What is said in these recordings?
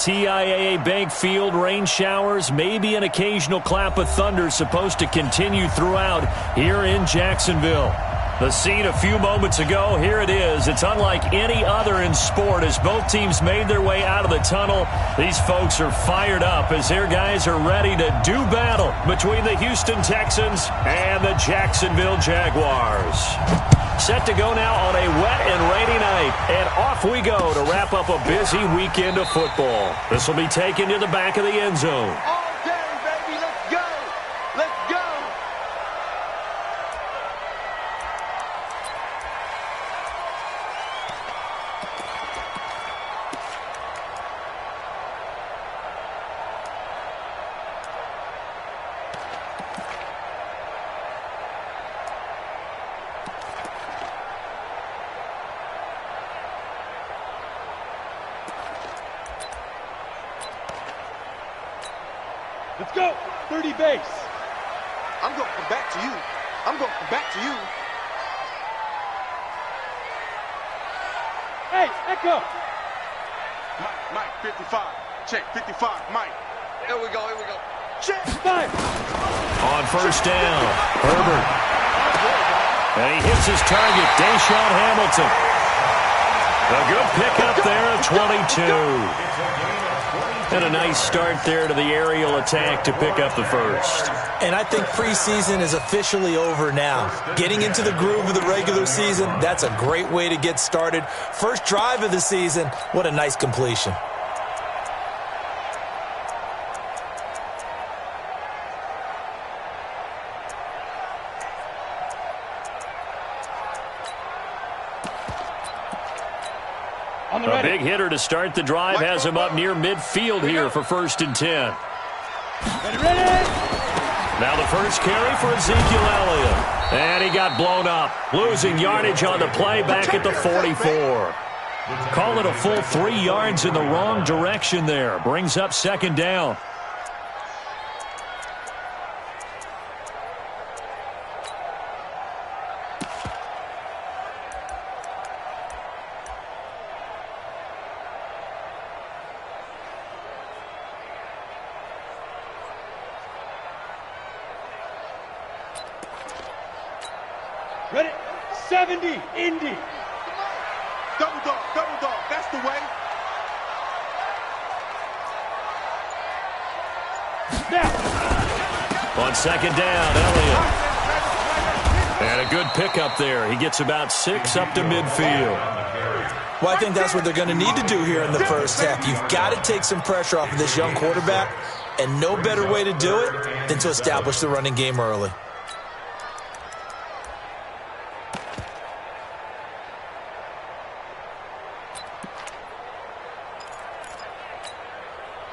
TIAA Bank Field, rain showers, maybe an occasional clap of thunder supposed to continue throughout here in Jacksonville. The scene a few moments ago, here it is. It's unlike any other in sport as both teams made their way out of the tunnel. These folks are fired up as their guys are ready to do battle between the Houston Texans and the Jacksonville Jaguars. Set to go now on a wet and rainy night. And off we go to wrap up a busy weekend of football. This will be taken to the back of the end zone. All day, baby. Let's go. Let's go. Let's go. 30 base. I'm going to come back to you. I'm going to come back to you. Hey, Echo. Mike, 55. Check, 55. Mike. Here we go. Here we go. Check. 5. On first down, Herbert. And he hits his target, Deshaun Hamilton. A good pickup there of 22. And a nice start there to the aerial attack to pick up the first. And I think preseason is officially over now. Getting into the groove of the regular season, that's a great way to get started. First drive of the season, what a nice completion. A big hitter to start the drive has him up near midfield here for 1st and 10. Now the first carry for Ezekiel Elliott. And he got blown up, losing yardage on the play back at the 44. Call it a full 3 yards in the wrong direction there. Brings up 2nd down. Ready? 70, Indy. Double dog, that's the way. Now. On 2nd down, Elliott. And a good pickup there. He gets about 6 up to midfield. Well, I think that's what they're going to need to do here in the first half. You've got to take some pressure off of this young quarterback, and no better way to do it than to establish the running game early.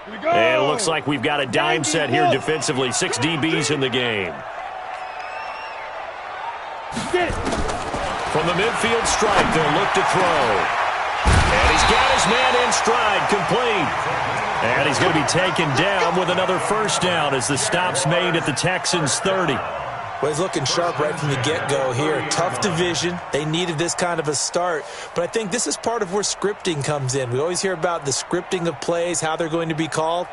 And it looks like we've got a dime set here defensively. 6 DBs in the game. From the midfield stripe, they'll look to throw. And he's got his man in stride, complete. And he's going to be taken down with another first down as the stop's made at the Texans' 30. Well, he's looking sharp right from the get-go here. Tough division. They needed this kind of a start. But I think this is part of where scripting comes in. We always hear about the scripting of plays, how they're going to be called.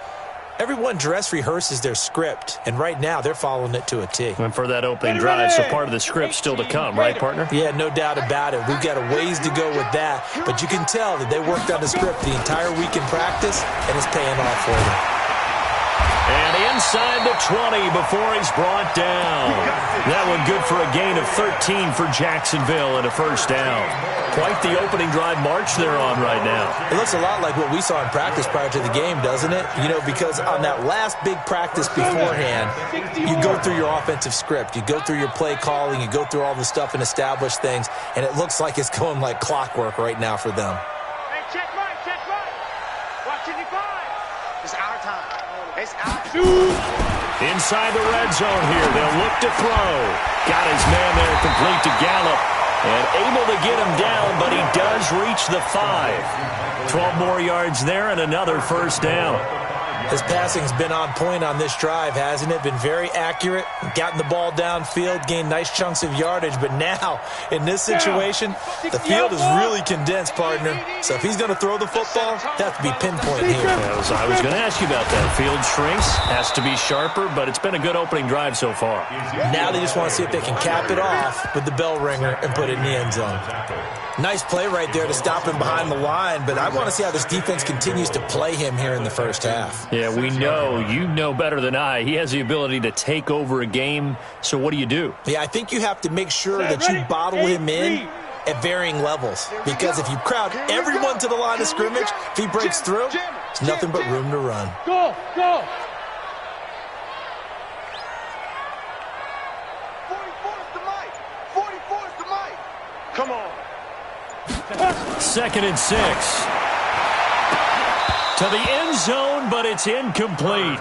Everyone dress rehearses their script, and right now they're following it to a T. And for that opening drive, so part of the script still to come, right, partner? Yeah, no doubt about it. We've got a ways to go with that, but you can tell that they worked on the script the entire week in practice, and it's paying off for them. And inside the 20 before he's brought down. That one good for a gain of 13 for Jacksonville and a first down. Quite the opening drive march they're on right now. It looks a lot like what we saw in practice prior to the game, doesn't it? You know, because on that last big practice beforehand, you go through your offensive script. You go through your play calling. You go through all the stuff and establish things. And it looks like it's going like clockwork right now for them. Hey, check right, check right. Watch it, 5. It's our time. It's our time. Inside the red zone here, they'll look to throw. Got his man there complete to Gallup. And able to get him down, but he does reach the 5. 12 more yards there and another first down. His passing's been on point on this drive, hasn't it? Been very accurate, gotten the ball downfield, gained nice chunks of yardage. But now, in this situation, the field is really condensed, partner. So if he's going to throw the football, that has to be pinpoint here. I was going to ask you about that. Field shrinks, has to be sharper, but it's been a good opening drive so far. Now they just want to see if they can cap it off with the bell ringer and put it in the end zone. Nice play right there to stop him behind the line, but I want to see how this defense continues to play him here in the first half. Yeah, we know. You know better than I. He has the ability to take over a game, so what do you do? Yeah, I think you have to make sure that you bottle him in at varying levels, because if you crowd everyone to the line of scrimmage, if he breaks through, there's nothing but room to run. Go, go. 44 is the mic. 44 is the mic. Come on. 2nd and 6. To the end zone, but it's incomplete.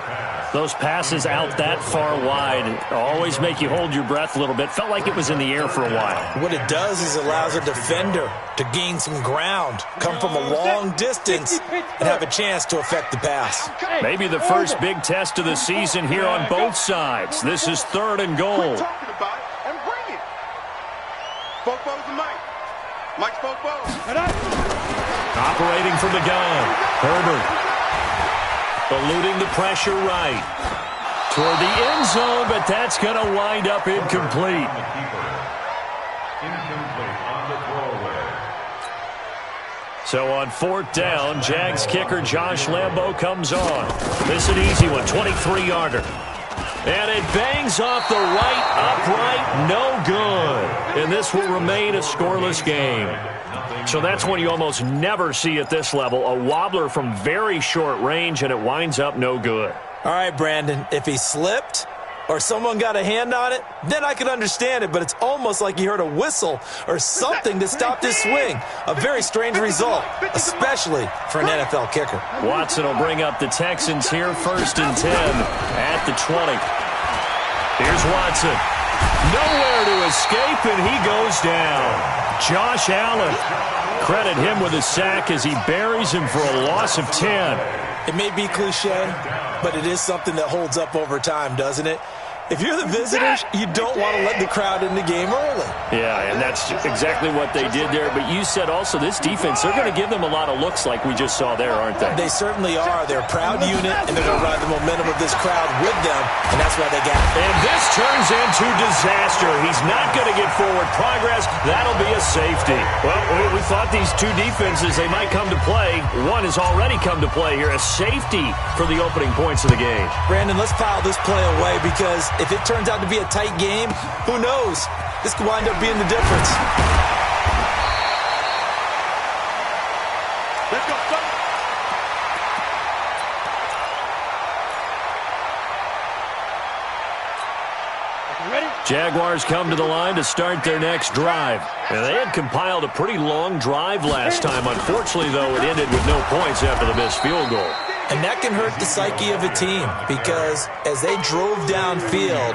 Those passes out that far wide always make you hold your breath a little bit. Felt like it was in the air for a while. What it does is it allows a defender to gain some ground, come from a long distance, and have a chance to affect the pass. Maybe the first big test of the season here on both sides. This is 3rd and goal. Talking about it and bring it. Fofo's the mic. Mike's Fofo. Operating from the gun. Herbert. Eluding the pressure right. Toward the end zone, but that's going to wind up incomplete. So on 4th down, Jags kicker Josh Lambo comes on. This is an easy one, 23-yarder. And it bangs off the right upright, no good. And this will remain a scoreless game. So that's one you almost never see at this level. A wobbler from very short range, and it winds up no good. All right, Brandon, if he slipped or someone got a hand on it, then I could understand it, but it's almost like he heard a whistle or something that stopped his swing. A very strange result, especially for an NFL kicker. Watson will bring up the Texans here, 1st and 10 at the 20. Here's Watson. Nowhere to escape, and he goes down. Josh Allen. Credit him with a sack as he buries him for a loss of 10. It may be cliche, but it is something that holds up over time, doesn't it? If you're the visitors, you don't want to let the crowd in the game early. Yeah, and that's exactly what they did there. But you said also this defense, they're going to give them a lot of looks like we just saw there, aren't they? They certainly are. They're a proud unit, and they're going to ride the momentum of this crowd with them, and that's why they got it. And this turns into disaster. He's not going to get forward progress. That'll be a safety. Well, we thought these two defenses, they might come to play. One has already come to play here, a safety for the opening points of the game. Brandon, let's file this play away because if it turns out to be a tight game, who knows? This could wind up being the difference. Let's go, son. Ready? Jaguars come to the line to start their next drive. And they had compiled a pretty long drive last time. Unfortunately, though, it ended with no points after the missed field goal. And that can hurt the psyche of a team because as they drove downfield,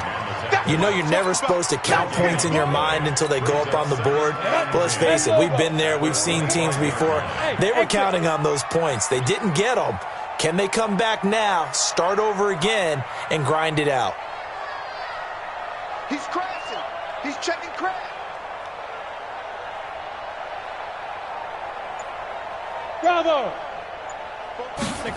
you know you're never supposed to count points in your mind until they go up on the board. But let's face it, we've been there. We've seen teams before. They were counting on those points. They didn't get them. Can they come back now, start over again, and grind it out? He's crashing. He's checking crash. Bravo.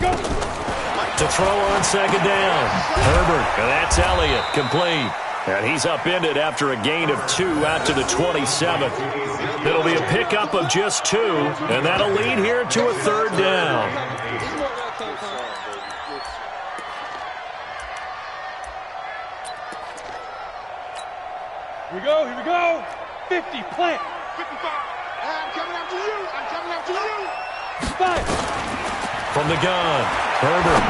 Go. To throw on 2nd down. Herbert, and that's Elliott, complete. And he's upended after a gain of 2 out to the 27th. It'll be a pickup of just 2, and that'll lead here to a 3rd down. Here we go. 50, plant. 55. I'm coming after you. I'm coming after you. 5. From the gun, Herbert.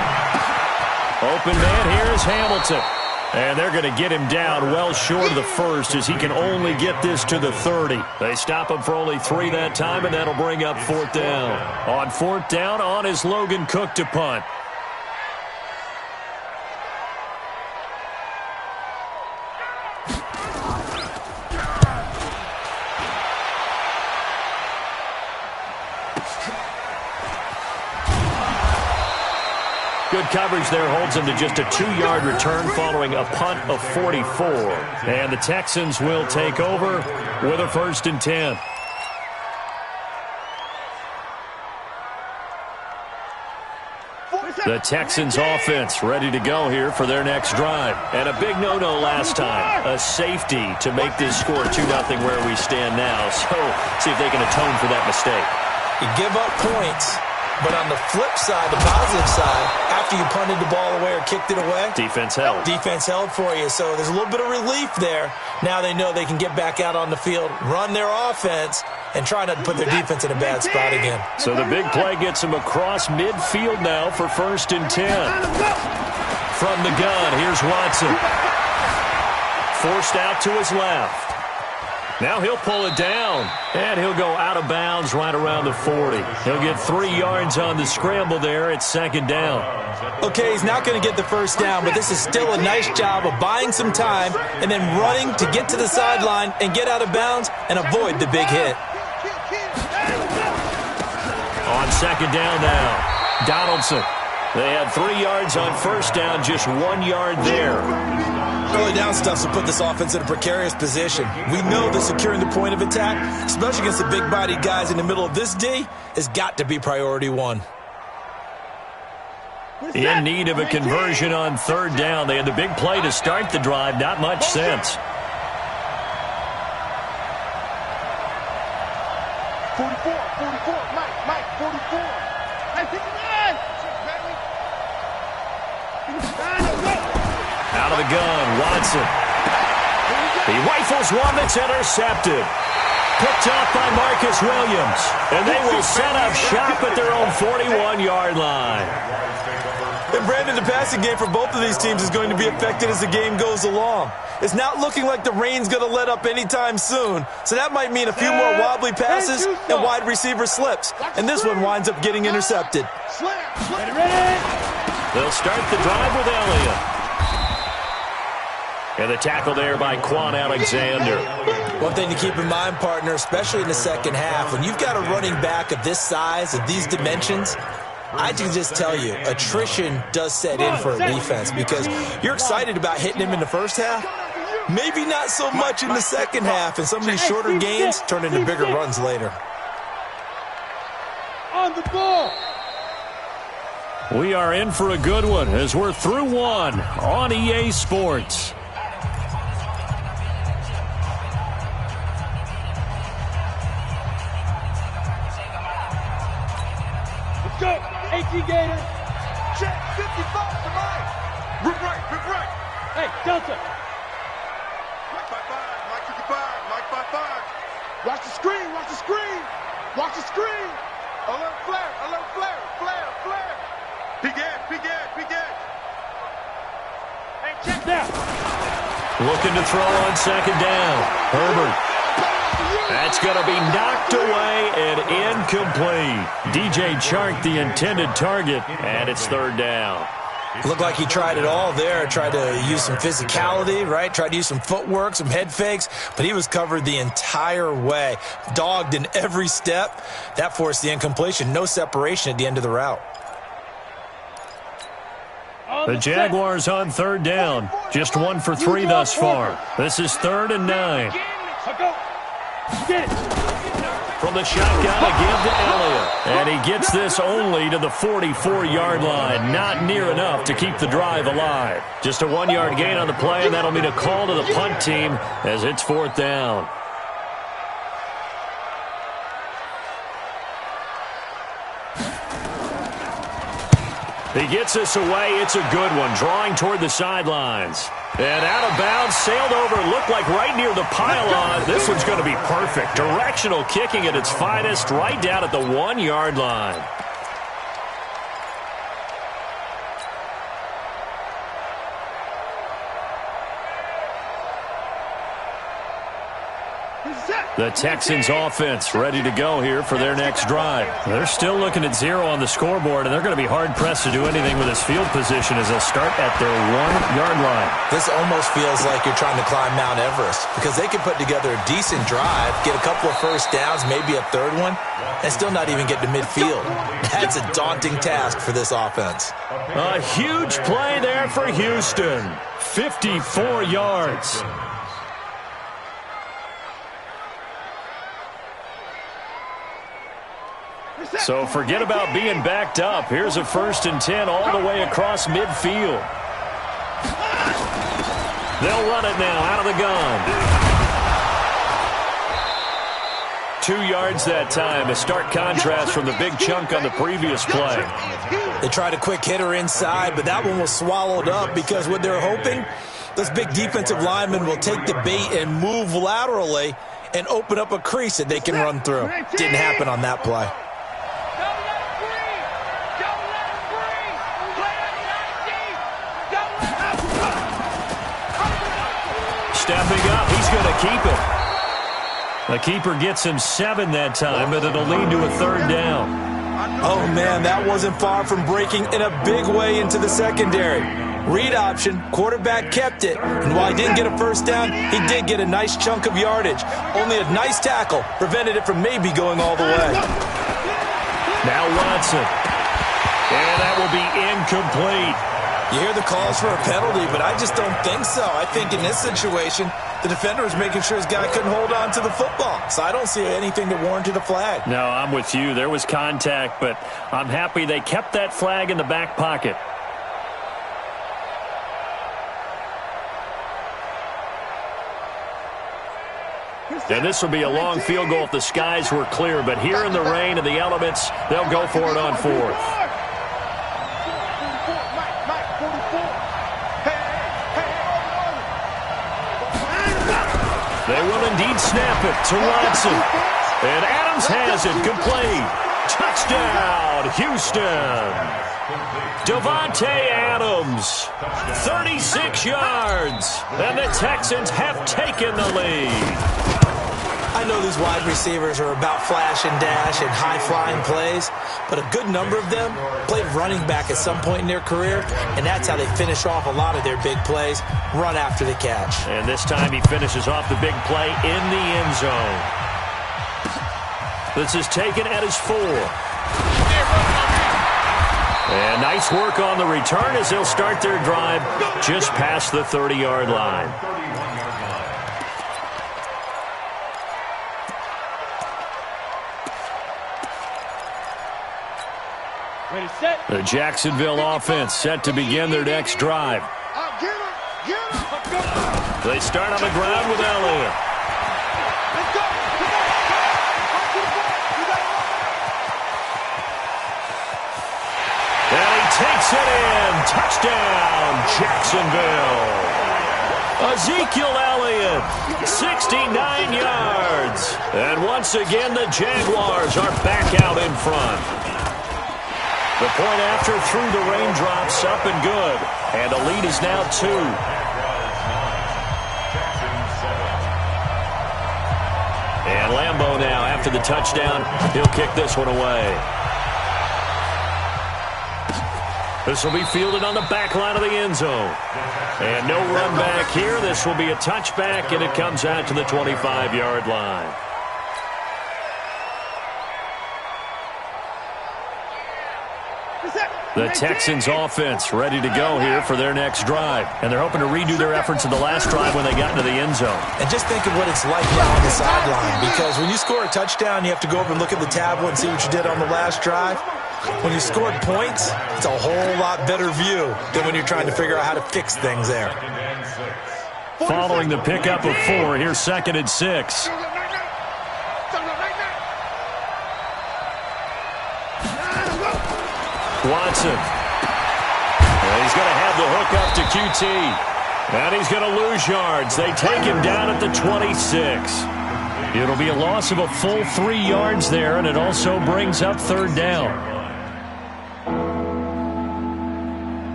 Open man here is Hamilton. And they're going to get him down well short of the first as he can only get this to the 30. They stop him for only 3 that time, and that'll bring up 4th down. On 4th down, on is Logan Cook to punt. Good coverage there holds him to just a 2-yard return following a punt of 44. And the Texans will take over with a 1st and 10. The Texans offense ready to go here for their next drive. And a big no-no last time. A safety to make this score 2-0 where we stand now. So see if they can atone for that mistake. You give up points, but on the flip side, the positive side, after you punted the ball away or kicked it away, defense held. Defense held for you. So there's a little bit of relief there. Now they know they can get back out on the field, run their offense, and try not to put their defense in a bad spot again. So the big play gets them across midfield now for 1st and 10. From the gun, here's Watson. Forced out to his left. Now he'll pull it down, and he'll go out of bounds right around the 40. He'll get 3 yards on the scramble there at 2nd down. Okay, he's not going to get the 1st down, but this is still a nice job of buying some time and then running to get to the sideline and get out of bounds and avoid the big hit. On 2nd down now, Donaldson. They had 3 yards on 1st down, just 1 yard there. Early down stuff will put this offense in a precarious position. We know that securing the point of attack, especially against the big-bodied guys in the middle of this D, has got to be priority 1. In need of a conversion on 3rd down. They had the big play to start the drive. Not much sense. 44, Mike, 44. Hey, 59. Out of the gun, Watson. He rifles one that's intercepted. Picked off by Marcus Williams. And they will set up shop at their own 41-yard line. And Brandon, the passing game for both of these teams is going to be affected as the game goes along. It's not looking like the rain's going to let up anytime soon, so that might mean a few more wobbly passes and wide receiver slips. And this one winds up getting intercepted. They'll start the drive with Elliott. And the tackle there by Quan Alexander. One thing to keep in mind, partner, especially in the second half, when you've got a running back of this size, of these dimensions, I can just tell you, attrition does set in for a defense because you're excited about hitting him in the first half. Maybe not so much in the second half, and some of these shorter gains turn into bigger runs later. On the ball. We are in for a good one as we're through one on EA Sports. Let's go. 18 Gator. Check 55 to Mike. Rip right. Hey, Delta. Mike 55, Mike 55, Mike 55. Watch the screen. Alert flare. Big edge. Hey, check that. Looking to throw on 2nd down. Herbert. That's going to be knocked away and incomplete. DJ Chark, the intended target, and it's 3rd down. Looked like he tried it all there. Tried to use some physicality, right? Tried to use some footwork, some head fakes, but he was covered the entire way. Dogged in every step. That forced the incompletion. No separation at the end of the route. The Jaguars on 3rd down. Just 1 for 3 thus far. This is 3rd and 9. Get it. From the shotgun, a give to Elliott. And he gets this only to the 44-yard line. Not near enough to keep the drive alive. Just a 1-yard gain on the play, and that'll mean a call to the punt team as it's 4th down. He gets us away. It's a good one. Drawing toward the sidelines. And out of bounds, sailed over, looked like right near the pylon. This one's going to be perfect. Directional kicking at its finest, right down at the 1-yard line. The Texans offense ready to go here for their next drive. They're still looking at 0 on the scoreboard, and they're going to be hard-pressed to do anything with this field position as they'll start at their 1-yard line. This almost feels like you're trying to climb Mount Everest because they can put together a decent drive, get a couple of first downs, maybe a third one, and still not even get to midfield. That's a daunting task for this offense. A huge play there for Houston. 54 yards. So forget about being backed up. Here's a 1st and 10 all the way across midfield. They'll run it now out of the gun. 2 yards that time, a stark contrast from the big chunk on the previous play. They tried a quick hitter inside, but that one was swallowed up because what they're hoping, this big defensive lineman will take the bait and move laterally and open up a crease that they can run through. Didn't happen on that play. Stepping up, he's going to keep it. The keeper gets him 7 that time, but it'll lead to a 3rd down. Oh, man, that wasn't far from breaking in a big way into the secondary. Read option, quarterback kept it, and while he didn't get a first down, he did get a nice chunk of yardage. Only a nice tackle prevented it from maybe going all the way. Now Watson. And that will be incomplete. You hear the calls for a penalty, but I just don't think so. I think in this situation, the defender was making sure his guy couldn't hold on to the football. So I don't see anything that warranted a flag. No, I'm with you. There was contact, but I'm happy they kept that flag in the back pocket. And this will be a long field goal if the skies were clear, but here in the rain and the elements, they'll go for it on 4th. They will indeed snap it to Watson. And Adams has it complete. Touchdown, Houston. Davante Adams, 36 yards. And the Texans have taken the lead. I know these wide receivers are about flash and dash and high-flying plays, but a good number of them played running back at some point in their career, and that's how they finish off a lot of their big plays, run after the catch. And this time he finishes off the big play in the end zone. This is taken at his 4. And nice work on the return as they'll start their drive just past the 30-yard line. The Jacksonville offense set to begin their next drive. They start on the ground with Elliott. And he takes it in. Touchdown, Jacksonville. Ezekiel Elliott, 69 yards. And once again, the Jaguars are back out in front. The point after through the raindrops, up and good. And the lead is now 2. And Lambeau now, after the touchdown, he'll kick this one away. This will be fielded on the back line of the end zone. And no run back here. This will be a touchback, and it comes out to the 25-yard line. The Texans offense ready to go here for their next drive. And they're hoping to redo their efforts in the last drive when they got into the end zone. And just think of what it's like now on the sideline, because when you score a touchdown, you have to go over and look at the tablet and see what you did on the last drive. When you scored points, it's a whole lot better view than when you're trying to figure out how to fix things there. Following the pickup of 4, here's 2nd and 6. Watson. And he's going to have the hook up to QT. And he's going to lose yards. They take him down at the 26. It'll be a loss of a full 3 yards there, and it also brings up 3rd down.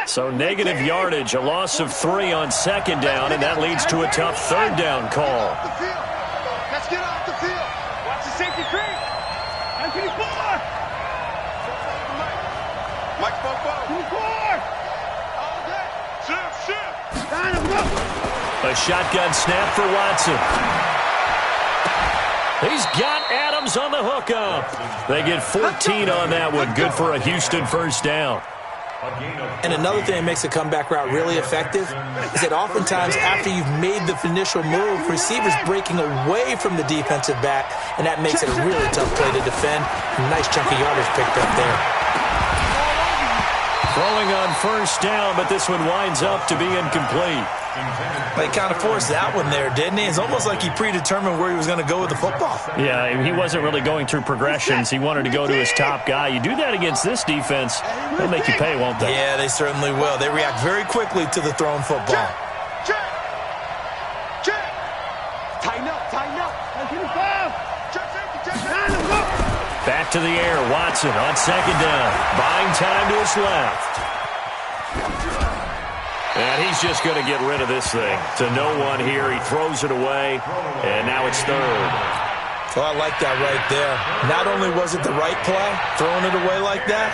So negative yardage, a loss of 3 on second down, and that leads to a tough third down call. Let's get off the field. Watch the safety creep. 24. Mike Bobo. 24. All day. Shift. Line him up. A shotgun snap for Watson. He's got Adams on the hookup. They get 14 on that one. Good for a Houston first down. And another thing that makes a comeback route really effective is that oftentimes after you've made the initial move, receivers breaking away from the defensive back, and that makes it a really tough play to defend. A nice chunk of yardage picked up there. Throwing on first down, but this one winds up to be incomplete. They kind of forced that one there, didn't he? It's almost like he predetermined where he was going to go with the football. Yeah, he wasn't really going through progressions. He wanted to go to his top guy. You do that against this defense, they'll make you pay, won't they? Yeah, they certainly will. They react very quickly to the thrown football. Check. Tighten up. 25. Check. Line him up. Back to the air, Watson on second down. Buying time to his left. And he's just going to get rid of this thing. To no one here. He throws it away, and now it's third. Well, I like that right there. Not only was it the right play, throwing it away like that,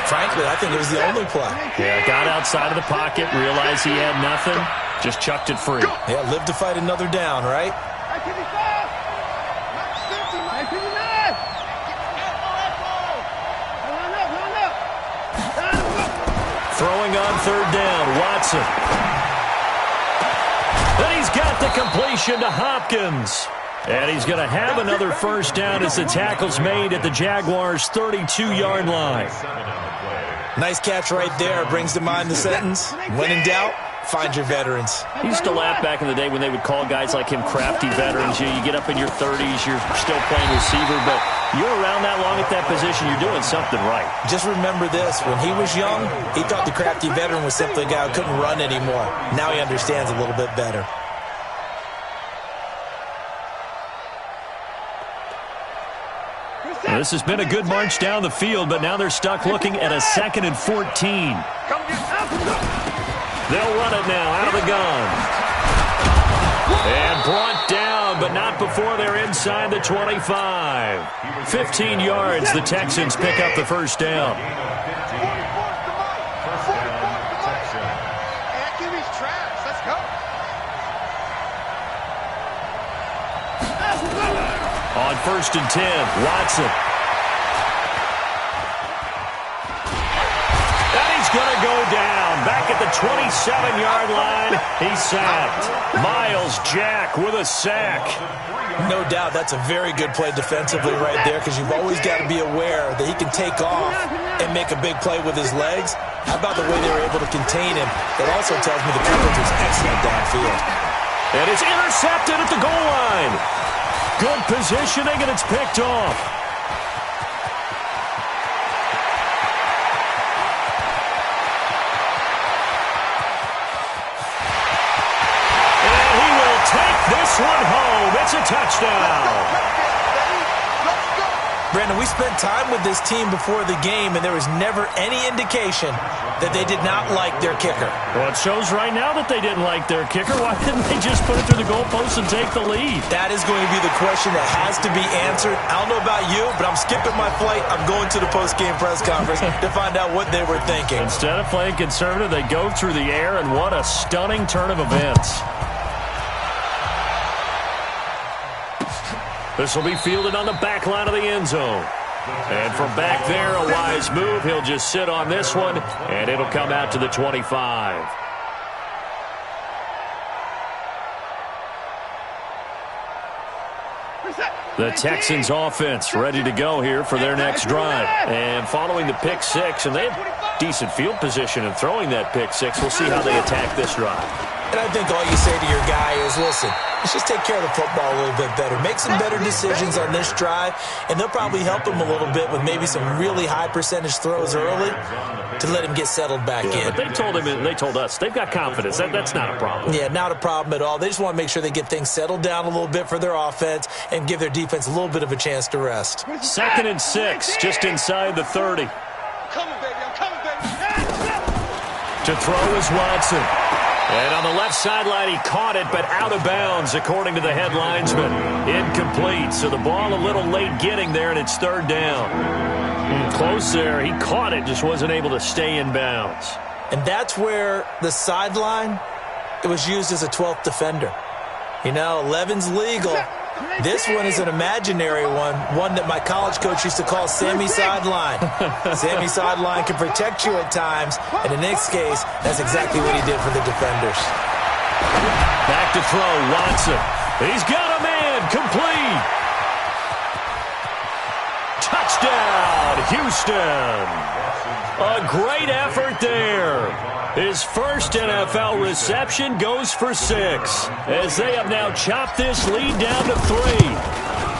frankly, I think it was the only play. Yeah, got outside of the pocket, realized he had nothing, just chucked it free. Yeah, live to fight another down, right? 59. Throwing on third down, Watson. Then he's got the completion to Hopkins. And he's going to have another first down as the tackle's made at the Jaguars' 32-yard line. Nice catch right there. Brings to mind the sentence, when in doubt, find your veterans. He used to laugh back in the day when they would call guys like him crafty veterans. You get up in your 30s, you're still playing receiver, but you're around that long at that position, you're doing something right. Just remember this. When he was young, he thought the crafty veteran was simply a guy who couldn't run anymore. Now he understands a little bit better. Well, this has been a good march down the field, but now they're stuck looking at a 2nd and 14. They'll run it now out of the gun. And brought down, but not before they're inside the 25. 15 yards, the Texans pick up the first down. On 1st and 10, Watson. And he's going to go down. Back at the 27-yard line, he's sacked. Miles Jack with a sack. No doubt that's a very good play defensively right there, because you've always got to be aware that he can take off and make a big play with his legs. How about the way they were able to contain him? That also tells me the coverage was excellent downfield. And it's intercepted at the goal line. Good positioning, and it's picked off. And he will take this one home. It's a touchdown. Brandon, we spent time with this team before the game, and there was never any indication that they did not like their kicker. Well, it shows right now that they didn't like their kicker. Why didn't they just put it through the goalpost and take the lead? That is going to be the question that has to be answered. I don't know about you, but I'm skipping my flight. I'm going to the post-game press conference to find out what they were thinking. Instead of playing conservative, they go through the air, and what a stunning turn of events. This will be fielded on the back line of the end zone. And from back there, a wise move. He'll just sit on this one, and it'll come out to the 25. The Texans offense ready to go here for their next drive. And following the pick six, and they have decent field position in throwing that pick six. We'll see how they attack this drive. And I think all you say to your guy is, listen, let's just take care of the football a little bit better. Make some better decisions on this drive, and they'll probably help him a little bit with maybe some really high percentage throws early to let him get settled back in. But they told him, and they told us, they've got confidence. That's not a problem. Yeah, not a problem at all. They just want to make sure they get things settled down a little bit for their offense and give their defense a little bit of a chance to rest. 2nd and 6, just inside the 30. I'm coming, baby. I'm coming, baby. To throw is Watson. And on the left sideline, he caught it, but out of bounds, according to the head linesman. Incomplete, so the ball a little late getting there, and it's third down. Close there. He caught it, just wasn't able to stay in bounds. And that's where the sideline, it was used as a 12th defender. You know, 11's legal. This one is an imaginary one that my college coach used to call Sammy Sideline. Sammy Sideline can protect you at times, and in this case, that's exactly what he did for the defenders. Back to throw, Watson. He's got a man, complete. Touchdown, Houston. A great effort there. His first NFL reception goes for 6, as they have now chopped this lead down to 3.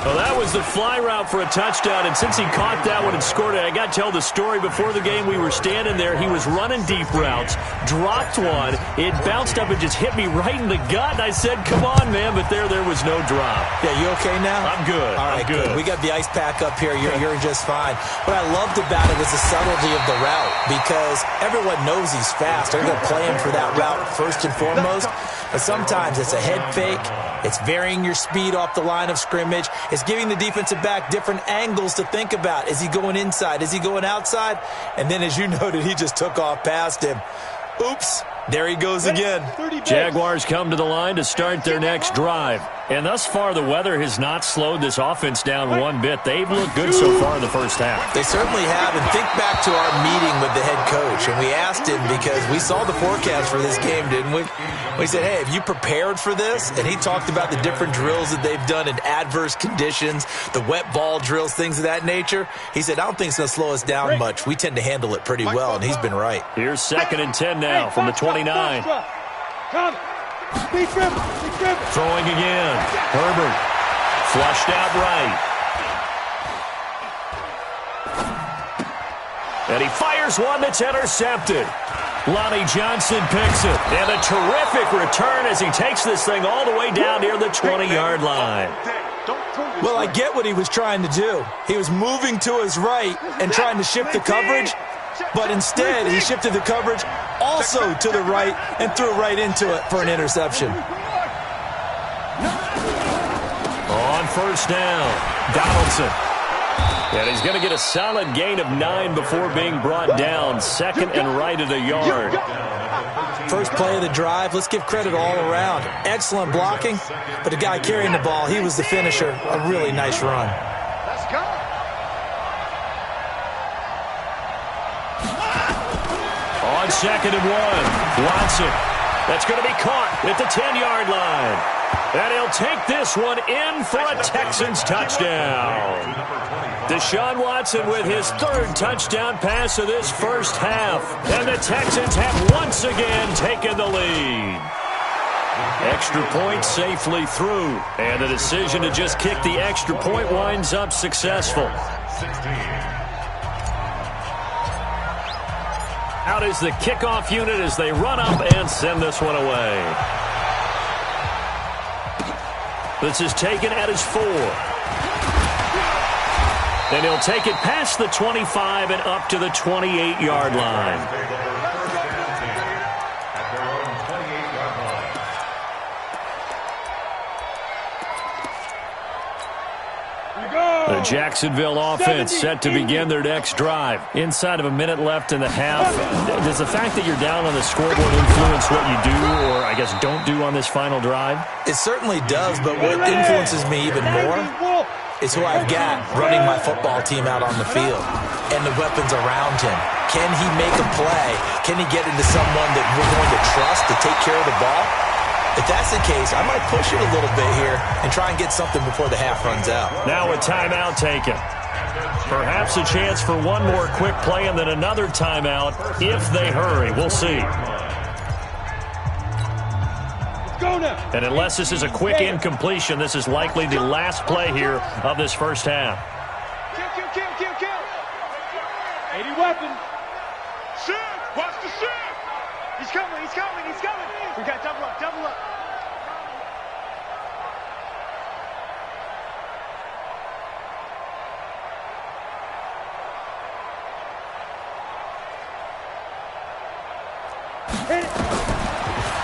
Well, that was the fly route for a touchdown, and since he caught that one and scored it, I got to tell the story. Before the game, we were standing there. He was running deep routes, dropped one. It bounced up and just hit me right in the gut, and I said, come on, man, but there was no drop. Yeah, you okay now? I'm good. All right, I'm good. We got the ice pack up here. You're just fine. What I loved about it was the subtlety of the route, because everyone knows he's fast. They're going to play him for that route first and foremost, but sometimes it's a head fake. It's varying your speed off the line of scrimmage. It's giving the defensive back different angles to think about. Is he going inside? Is he going outside? And then, as you noted, he just took off past him. Oops. There he goes again. Jaguars come to the line to start their next drive. And thus far, the weather has not slowed this offense down one bit. They've looked good so far in the first half. They certainly have. And think back to our meeting with the head coach. And we asked him, because we saw the forecast for this game, didn't we? We said, hey, have you prepared for this? And he talked about the different drills that they've done in adverse conditions, the wet ball drills, things of that nature. He said, I don't think it's going to slow us down much. We tend to handle it pretty well, and he's been right. Here's 2nd and 10 now from the 29. Throwing again. Herbert. Flushed out right. And he fires one that's intercepted. Lonnie Johnson picks it. And a terrific return as he takes this thing all the way down near the 20-yard line. Well, I get what he was trying to do. He was moving to his right and trying to shift the coverage, but instead he shifted the coverage also to the right and threw right into it for an interception. On first down, Donaldson. And he's going to get a solid gain of 9 before being brought down. 2nd and right at a yard. First play of the drive. Let's give credit all around. Excellent blocking, but the guy carrying the ball, he was the finisher. A really nice run. Let's go. On 2nd and 1, Watson. That's going to be caught at the 10-yard line. And he'll take this one in for a Texans touchdown. Deshaun Watson with his 3rd touchdown pass of this first half. And the Texans have once again taken the lead. Extra point safely through. And the decision to just kick the extra point winds up successful. Out is the kickoff unit as they run up and send this one away. This is taken at his 4. And he'll take it past the 25 and up to the 28-yard line. The Jacksonville offense set to begin their next drive. Inside of a minute left in the half. Does the fact that you're down on the scoreboard influence what you do, or I guess don't do on this final drive? It certainly does, but what influences me even more is who I've got running my football team out on the field and the weapons around him. Can he make a play? Can he get into someone that we're going to trust to take care of the ball? If that's the case, I might push it a little bit here and try and get something before the half runs out. Now a timeout taken. Perhaps a chance for one more quick play and then another timeout if they hurry. We'll see. Go now. And unless this is a quick incompletion, this is likely the last play here of this first half. Kill. 80 weapons. Shift! Watch the shift! He's coming. We got double up.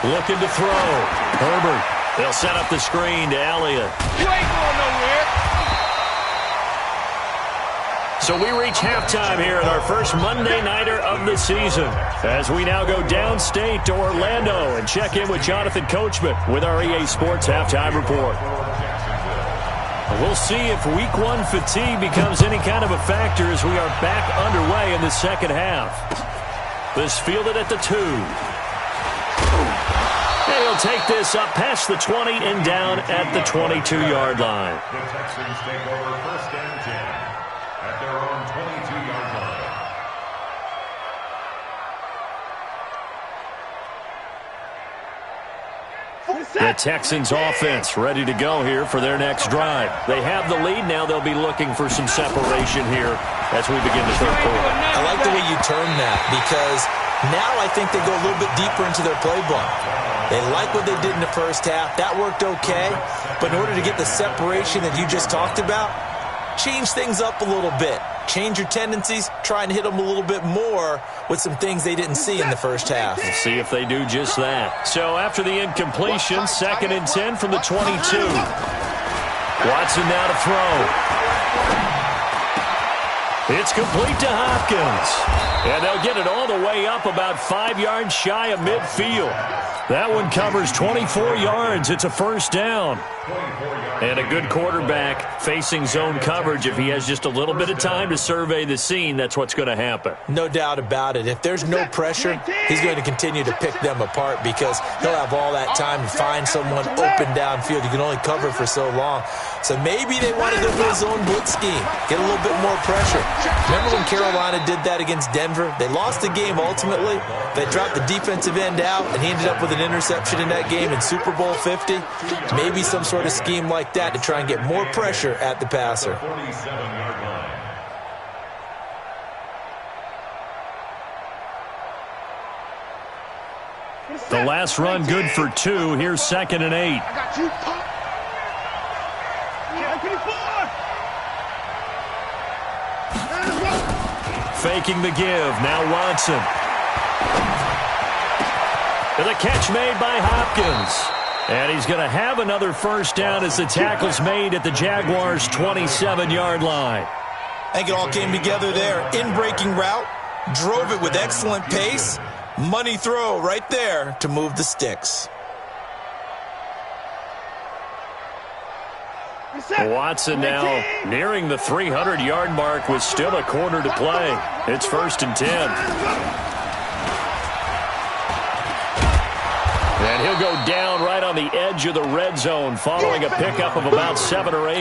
Looking to throw. Herbert. They'll set up the screen to Elliott. You ain't going nowhere. So we reach halftime here in our first Monday Nighter of the season as we now go downstate to Orlando and check in with Jonathan Coachman with our EA Sports Halftime Report. We'll see if Week 1 fatigue becomes any kind of a factor as we are back underway in the second half. This fielded at the 2. And he'll take this up past the 20 and down at the 22-yard line. The Texans take over first and 10 at their own 22-yard line. The Texans offense ready to go here for their next drive. They have the lead. Now they'll be looking for some separation here as we begin the third quarter. I like the way you term that because now I think they go a little bit deeper into their playbook. They like what they did in the first half. That worked okay. But in order to get the separation that you just talked about, change things up a little bit. Change your tendencies, try and hit them a little bit more with some things they didn't see in the first half. We'll see if they do just that. So after the incompletion, 2nd and 10 from the 22. Watson now to throw. It's complete to Hopkins. And they'll get it all the way up about 5 yards shy of midfield. That one covers 24 yards. It's a first down. And a good quarterback facing zone coverage. If he has just a little bit of time to survey the scene, that's what's going to happen. No doubt about it. If there's no pressure, he's going to continue to pick them apart because he'll have all that time to find someone open downfield. You can only cover for so long. So maybe they want to go for a zone blitz scheme, get a little bit more pressure. Remember when Carolina did that against Denver? They lost the game ultimately. They dropped the defensive end out, and he ended up with an interception in that game in Super Bowl 50. Maybe some sort of scheme like that to try and get more pressure at the passer. 47-yard line. The last run good for 2. Here's 2nd and 8. I got you. Faking the give. Now Watson. And the catch made by Hopkins. And he's going to have another first down as the tackle's made at the Jaguars' 27-yard line. I think it all came together there. In-breaking route, drove it with excellent pace. Money throw right there to move the sticks. Watson now nearing the 300-yard mark with still a quarter to play. It's 1st and 10. And he'll go down right on the edge of the red zone following a pickup of about 7 or 8.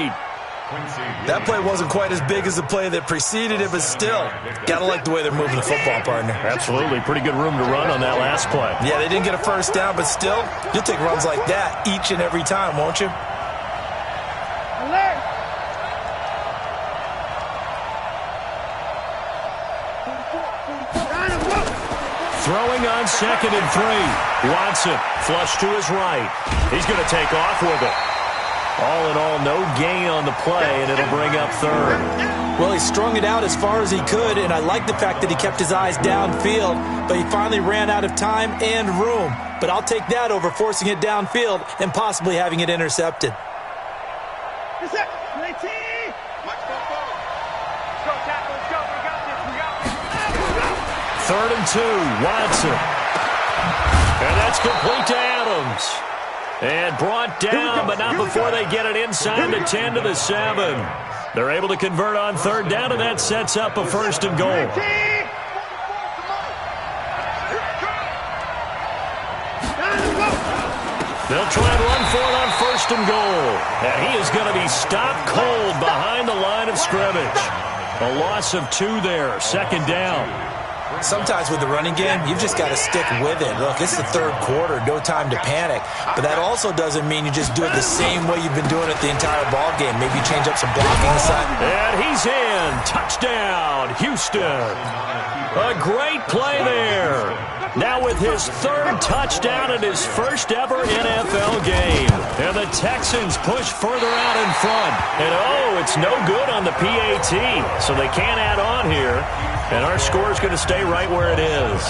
That play wasn't quite as big as the play that preceded it, but still, gotta like the way they're moving the football, partner. Absolutely. Pretty good room to run on that last play. Yeah, they didn't get a first down, but still, you'll take runs like that each and every time, won't you? Throwing on 2nd and 3. Watson, flush to his right. He's going to take off with it. All in all, no gain on the play, and it'll bring up 3rd. Well, he strung it out as far as he could, and I like the fact that he kept his eyes downfield, but he finally ran out of time and room. But I'll take that over forcing it downfield and possibly having it intercepted. Let's go, tackle. Let's go. We got this. We got this. 3rd and 2, Watson. And that's complete to Adams. And brought down, but not before they get it inside the 10 to the 7. They're able to convert on 3rd down, and that sets up a 1st and goal. They'll try and run for it on 1st and goal. And he is going to be stopped cold behind the line of scrimmage. A loss of 2 there, 2nd down. Sometimes with the running game, you've just got to stick with it. Look, it's the 3rd quarter, no time to panic. But that also doesn't mean you just do it the same way you've been doing it the entire ball game. Maybe change up some blocking aside. And he's in. Touchdown, Houston. A great play there. Now with his 3rd touchdown in his first ever NFL game. And the Texans push further out in front. And oh, it's no good on the PAT. So they can't add on here. And our score is going to stay right where it is.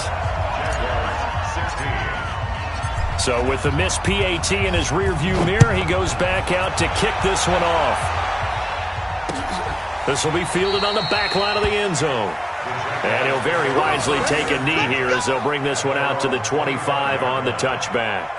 So with the missed PAT in his rearview mirror, he goes back out to kick this one off. This will be fielded on the back line of the end zone. And he'll very wisely take a knee here as they'll bring this one out to the 25 on the touchback.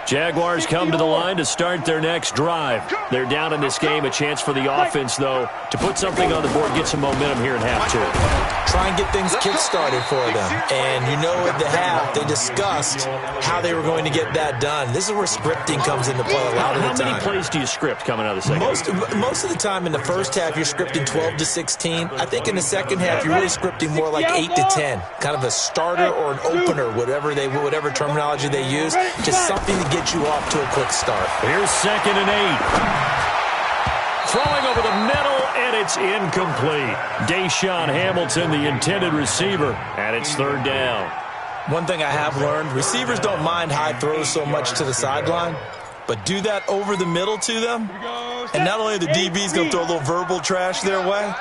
Jaguars come to the line to start their next drive. They're down in this game. A chance for the offense, though, to put something on the board, get some momentum here in half two. Try and get things kick-started for them. And you know at the half, they discussed how they were going to get that done. This is where scripting comes into play a lot of the time. How many plays do you script coming out of the second? Most of the time in the first half, you're scripting 12 to 16. I think in the second half, you're really scripting more like 8 to 10. Kind of a starter or an opener, whatever terminology they use. Just something to get you off to a quick start. Here's 2nd and 8. Throwing over the middle, and it's incomplete. Deshaun Hamilton, the intended receiver, and it's 3rd down. One thing I have learned, receivers don't mind high throws so much to the sideline, but do that over the middle to them, and not only are the DBs going to throw a little verbal trash their way,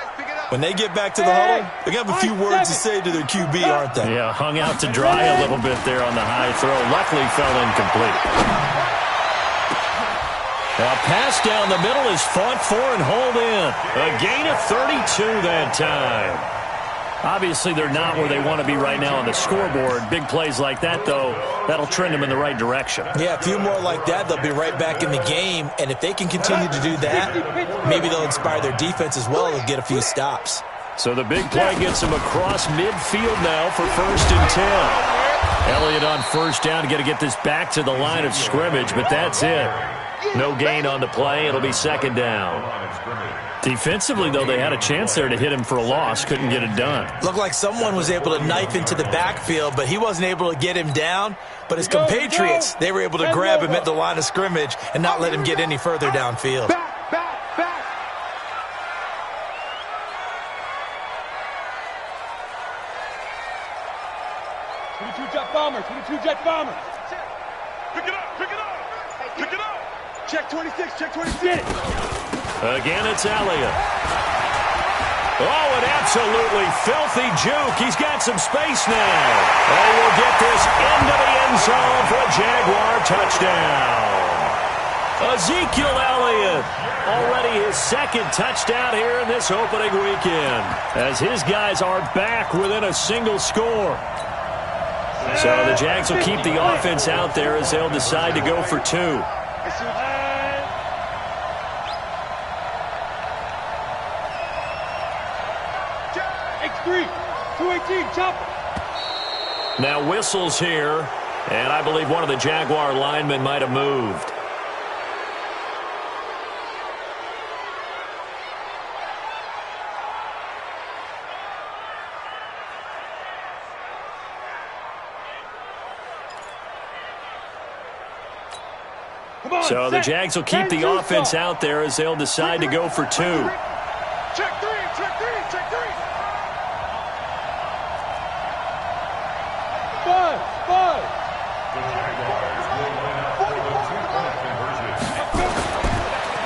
when they get back to the huddle, they're going to have a few words to say to their QB, aren't they? Yeah, hung out to dry a little bit there on the high throw. Luckily fell incomplete. A pass down the middle is fought for and hauled in. A gain of 32 that time. Obviously, they're not where they want to be right now on the scoreboard. Big plays like that, though, that'll trend them in the right direction. Yeah, a few more like that, they'll be right back in the game. And if they can continue to do that, maybe they'll inspire their defense as well and get a few stops. So the big play gets them across midfield now for 1st and 10. Elliott on 1st down to get this back to the line of scrimmage, but that's it. No gain on the play. It'll be 2nd down. Defensively, though, they had a chance there to hit him for a loss. Couldn't get it done. Looked like someone was able to knife into the backfield, but he wasn't able to get him down. But his compatriots, they were able to grab him at the line of scrimmage and not let him get any further downfield. Back. 22 jet bomber. Pick it up. Check 26. Again, it's Elliott. Oh, an absolutely filthy juke. He's got some space now. They will get this into the end zone for a Jaguar touchdown. Ezekiel Elliott, already his 2nd touchdown here in this opening weekend, as his guys are back within a single score. So the Jags will keep the offense out there as they'll decide to go for 2. Now whistles here, and I believe one of the Jaguar linemen might have moved. So the Jags will keep the offense out there as they'll decide to go for 2. Check three.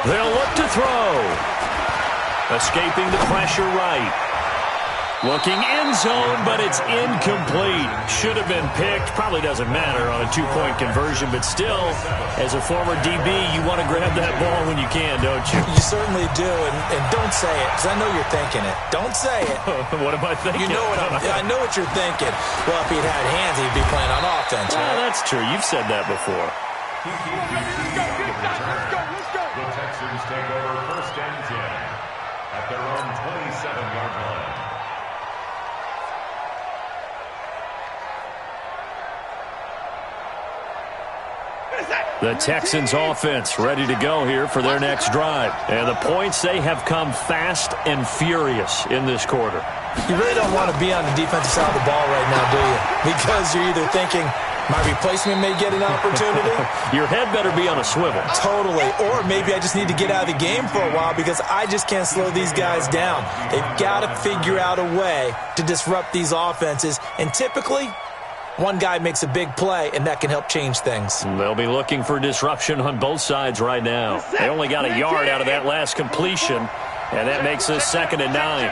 They'll look to throw. Escaping the pressure right. Looking end zone, but it's incomplete. Should have been picked. Probably doesn't matter on a 2-point conversion, but still, as a former DB, you want to grab that ball when you can, don't you? You certainly do, and don't say it, because I know you're thinking it. Don't say it. What am I thinking? You know I know what you're thinking. Well, if he'd had hands, he'd be playing on offense, right? Well, that's true. You've said that before. The Texans take over 1st and 10 at their own 27-yard line. The Texans offense ready to go here for their next drive. And the points, they have come fast and furious in this quarter. You really don't want to be on the defensive side of the ball right now, do you? Because you're either thinking, my replacement may get an opportunity. Your head better be on a swivel. Totally. Or maybe I just need to get out of the game for a while because I just can't slow these guys down. They've got to figure out a way to disrupt these offenses. And typically, One guy makes a big play, and that can help change things. They'll be looking for disruption on both sides right now. They only got a yard out of that last completion, and that makes us 2nd and 9.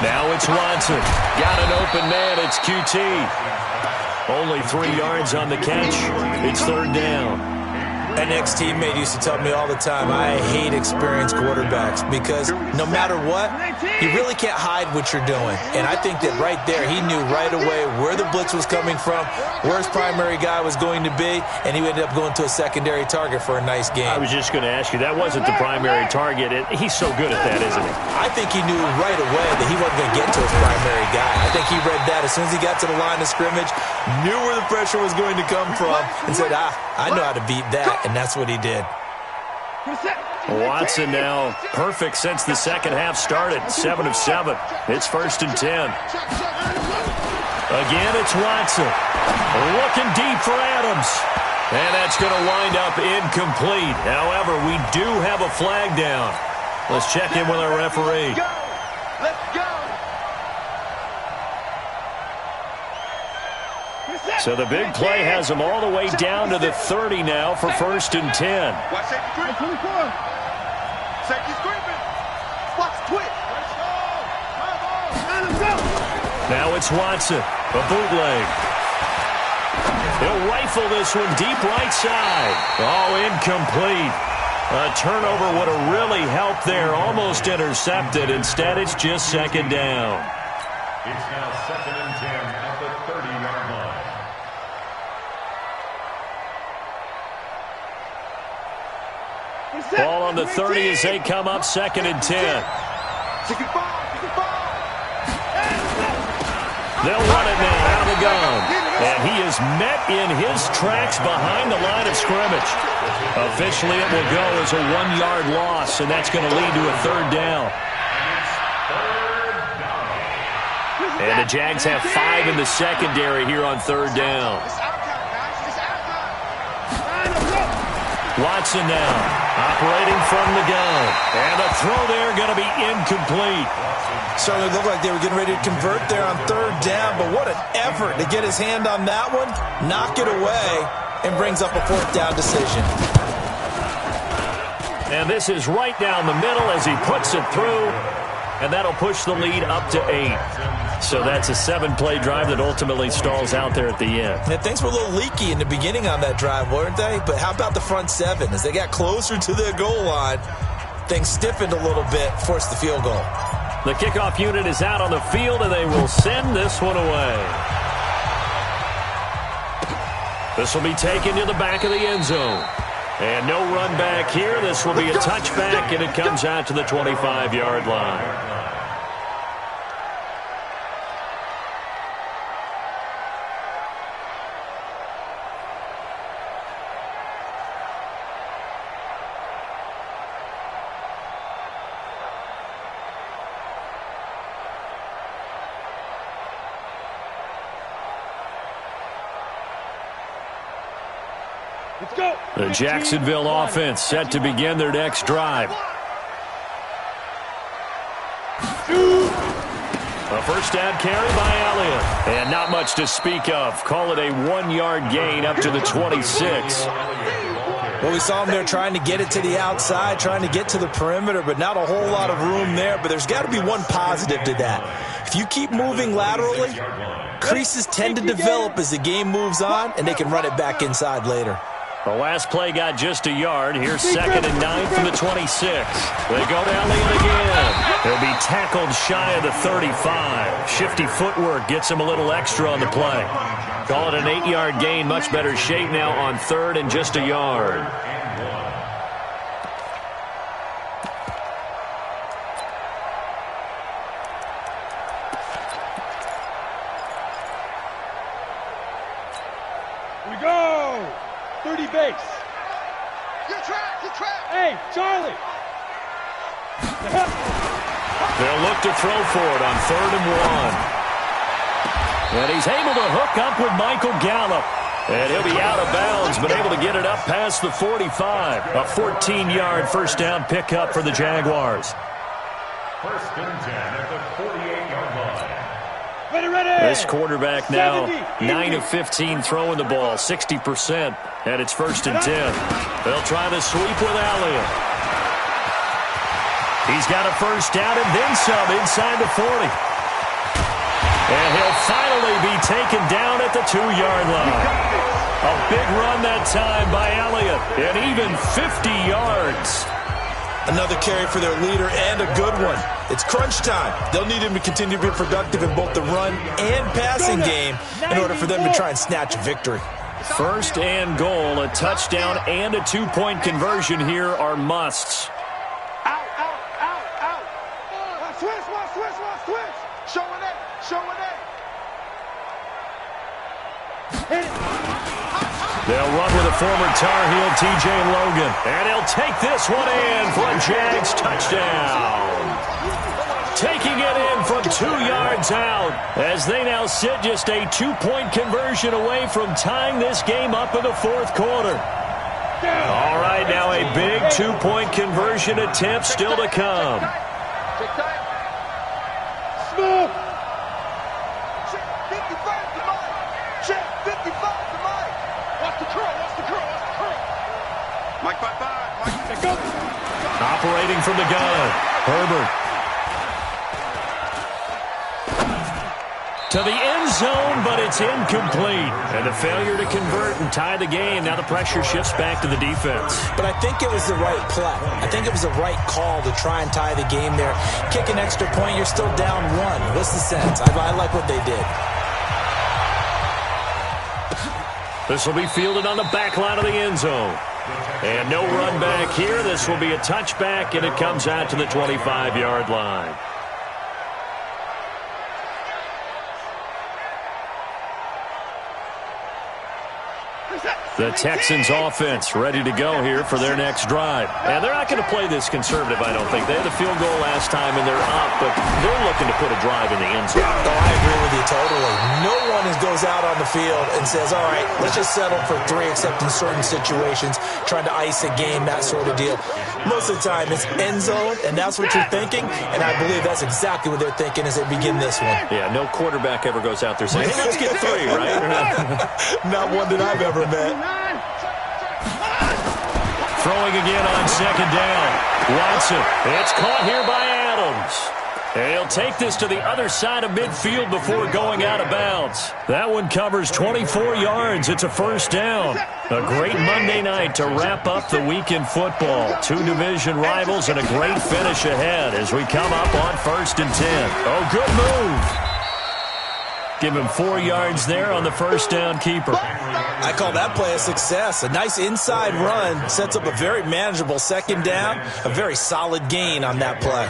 Now it's Watson. Got an open man. It's QT. Only 3 yards on the catch. It's 3rd down. An ex-teammate used to tell me all the time, I hate experienced quarterbacks because no matter what, you really can't hide what you're doing. And I think that right there, he knew right away where the blitz was coming from, where his primary guy was going to be, and he ended up going to a secondary target for a nice game. I was just going to ask you, that wasn't the primary target. He's so good at that, isn't he? I think he knew right away that he wasn't going to get to his primary guy. I think he read that as soon as he got to the line of scrimmage, knew where the pressure was going to come from, and said, I know how to beat that. And that's what he did. Watson now perfect since the second half started. 7 of 7. It's 1st and 10. Again, it's Watson. Looking deep for Adams. And that's going to wind up incomplete. However, we do have a flag down. Let's check in with our referee. Let's go. So the big play has him all the way down to the 30 now for 1st and 10. Watch safety creeping. Safety's creeping. Watch twitch. Now it's Watson. A bootleg. He'll rifle this one deep right side. Oh, incomplete. A turnover would have really helped there. Almost intercepted. Instead, it's just 2nd down. It's now 2nd and 10 at the 30-yard line. Ball on the 30 as they come up 2nd and 10. They'll run it now out of the gun. And he is met in his tracks behind the line of scrimmage. Officially, it will go as a 1-yard loss, and that's going to lead to a 3rd down. And the Jags have 5 in the secondary here on 3rd down. Watson now, operating from the gun. And the throw there going to be incomplete. Certainly looked like they were getting ready to convert there on 3rd down, but what an effort to get his hand on that one, knock it away, and brings up a 4th down decision. And this is right down the middle as he puts it through, and that'll push the lead up to 8. So that's a 7-play drive that ultimately stalls out there at the end. And things were a little leaky in the beginning on that drive, weren't they? But how about the front 7? As they got closer to their goal line, things stiffened a little bit, forced the field goal. The kickoff unit is out on the field, and they will send this one away. This will be taken to the back of the end zone. And no run back here. This will be a touchback, and it comes out to the 25-yard line. The Jacksonville offense set to begin their next drive. A first down carry by Elliott. And not much to speak of. Call it a 1-yard gain up to the 26. Well, we saw him there trying to get it to the outside, trying to get to the perimeter, but not a whole lot of room there. But there's got to be one positive to that. If you keep moving laterally, creases tend to develop as the game moves on, and they can run it back inside later. The last play got just a yard. Here's 2nd and 9 from the 26. They go to Elliott again. They'll be tackled shy of the 35. Shifty footwork gets him a little extra on the play. Call it an 8-yard gain. Much better shape now on 3rd and just a yard. We go! 30 base. Good track. Hey, Charlie. They'll look to throw for it on 3rd and 1. And he's able to hook up with Michael Gallup. And he'll be out of bounds, but able to get it up past the 45. A 14-yard first down pickup for the Jaguars. 1st and 10 at the 48-yard line. This quarterback now 9 of 15 throwing the ball, 60%, and it's 1st and 10. They'll try the sweep with Elliott. He's got a first down and then some inside the 40. And he'll finally be taken down at the 2-yard line. A big run that time by Elliott, and even 50 yards. Another carry for their leader and a good one. It's crunch time. They'll need him to continue to be productive in both the run and passing game in order for them to try and snatch a victory. 1st and goal, a touchdown and a 2-point conversion here are musts. Out. Switch. Showing it. They'll run with a former Tar Heel, TJ Logan. And he'll take this one in for a Jags touchdown. Taking it in from 2 yards out as they now sit just a 2-point conversion away from tying this game up in the 4th quarter. All right, now a big 2-point conversion attempt still to come. Smooth. Check 55 to Mike. Check 55 to Mike. Watch the curl. Mike, bye-bye. Go. Operating from the gun, Herbert. To the end zone, but it's incomplete. And a failure to convert and tie the game. Now the pressure shifts back to the defense. But I think it was the right play. I think it was the right call to try and tie the game there. Kick an extra point, you're still down 1. What's the sense? I like what they did. This will be fielded on the back line of the end zone. And no run back here. This will be a touchback, and it comes out to the 25-yard line. The Texans offense ready to go here for their next drive. And they're not going to play this conservative, I don't think. They had a field goal last time, and they're up, but they're looking to put a drive in the end zone. Oh, I agree with you totally. No one goes out on the field and says, all right, let's just settle for 3, except in certain situations, trying to ice a game, that sort of deal. Most of the time, it's end zone, and that's what you're thinking, and I believe that's exactly what they're thinking as they begin this one. Yeah, no quarterback ever goes out there saying, hey, let's get 3, right? Not one that I've ever met. Throwing again on 2nd down. Watson. It's caught here by Adams. And he'll take this to the other side of midfield before going out of bounds. That one covers 24 yards. It's a 1st down. A great Monday night to wrap up the week in football. 2 division rivals and a great finish ahead as we come up on 1st and 10. Oh, good move. Give him 4 yards there on the 1st down keeper. I call that play a success. A nice inside run sets up a very manageable 2nd down. A very solid gain on that play.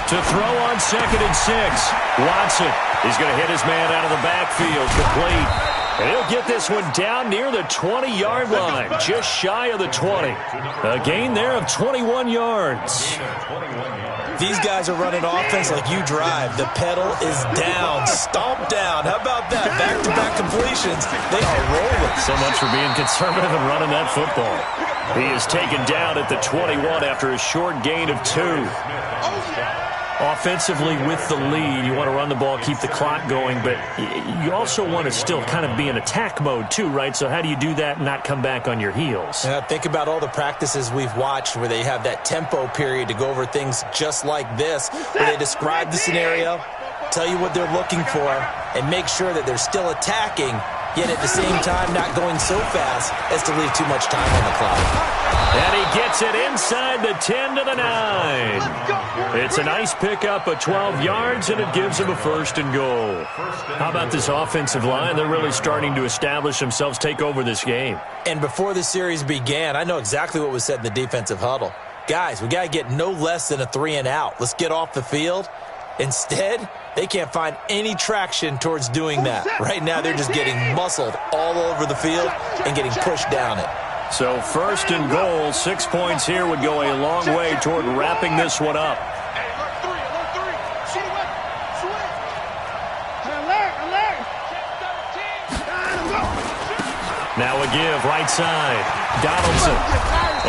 To throw on 2nd and 6. Watson. He's going to hit his man out of the backfield. Complete. And he'll get this one down near the 20-yard line, just shy of the 20. A gain there of 21 yards. These guys are running offense like you drive. The pedal is down, stomp down. How about that? Back-to-back completions. They are rolling. So much for being conservative and running that football. He is taken down at the 21 after a short gain of 2. Offensively with the lead, you want to run the ball, keep the clock going, but you also want to still kind of be in attack mode too, right? So how do you do that and not come back on your heels? Yeah, think about all the practices we've watched where they have that tempo period to go over things just like this, where they describe the scenario, tell you what they're looking for, and make sure that they're still attacking, yet at the same time not going so fast as to leave too much time on the clock. And he gets it inside the 10 to the 9. It's a nice pickup of 12 yards, and it gives him a 1st and goal. How about this offensive line? They're really starting to establish themselves, take over this game. And before the series began, I know exactly what was said in the defensive huddle. Guys, we got to get no less than a 3 and out. Let's get off the field. Instead, they can't find any traction towards doing that. Right now, they're just getting muscled all over the field and getting pushed down it. So 1st and goal, 6 points here would go a long way toward wrapping this one up. Now a give, right side. Donaldson.